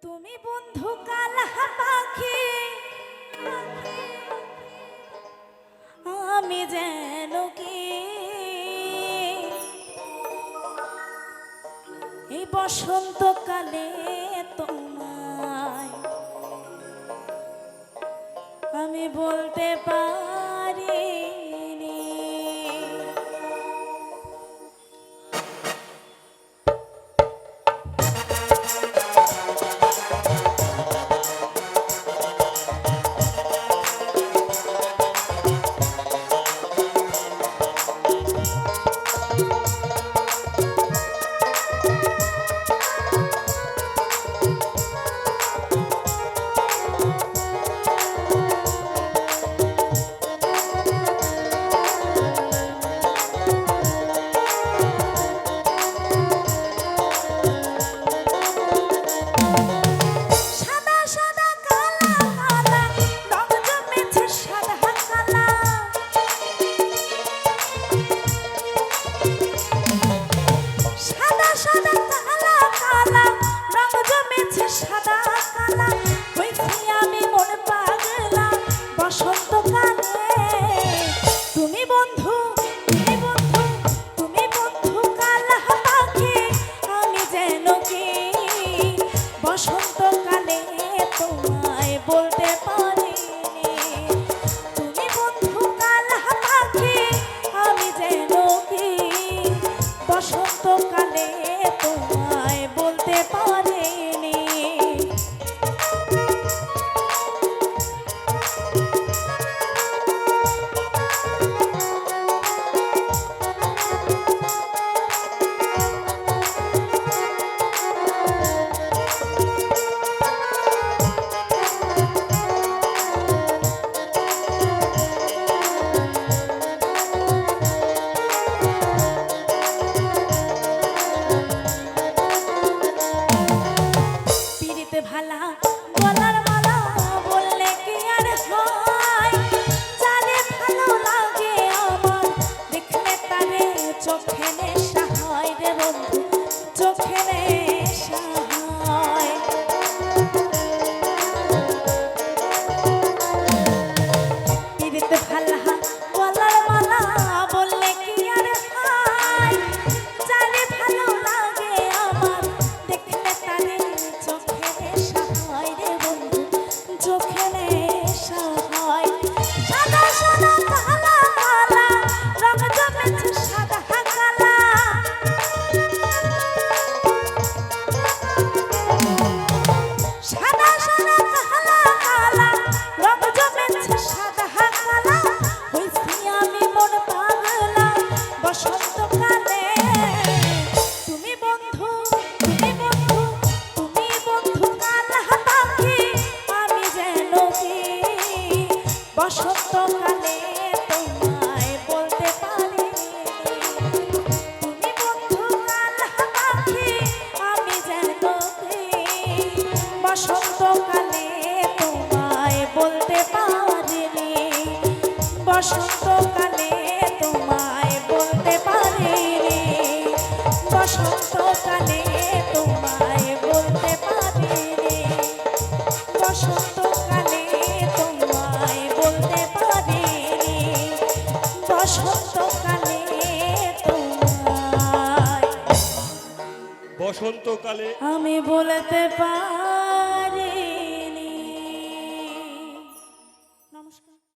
তুমি বন্ধু কালা পাখি, আমি যেন কি এই বসন্তকালে তোমায় আমি বলতে পারি। ভালা গলার মালা বললে কি আর হয়, যারে ভালো লাগে আমার দেখলে তারে চোখে নেশা হয় রে বন্ধু, চোখে নেশা হয়। পিরিতে ভালা গলার মালা বললে কি আর হয়, যারে ভালো লাগে আমার দেখলে তারে চোখে চোখে নেশা হয়। সাদা সাদা কালা কালা রং জমেছে সাদা কালা, সাদা সাদা কালা কালা রং জমেছে সাদা কালা, হইছি আমি মন পাগলা বসন্তকালে। তুমি বন্ধু তুমি বন্ধু তুমি বন্ধু কালা পাখি, আমি যেন কি বসন্তকালে তোমায় বলতে পারি। তুমি বন্ধু কালা পাখি, আমি যেন কি বসন্তকালে তোমায় বলতে পারিনি, বসন্তকালে তোমায় বলতে পারিনি, বসন্তকালে তোমায় বলতে পারিনি, বসন্তকালে তোমায় বলতে পারিনি, বসন্তকালে তোমায় বসন্তকালে আমি বলতে পারি।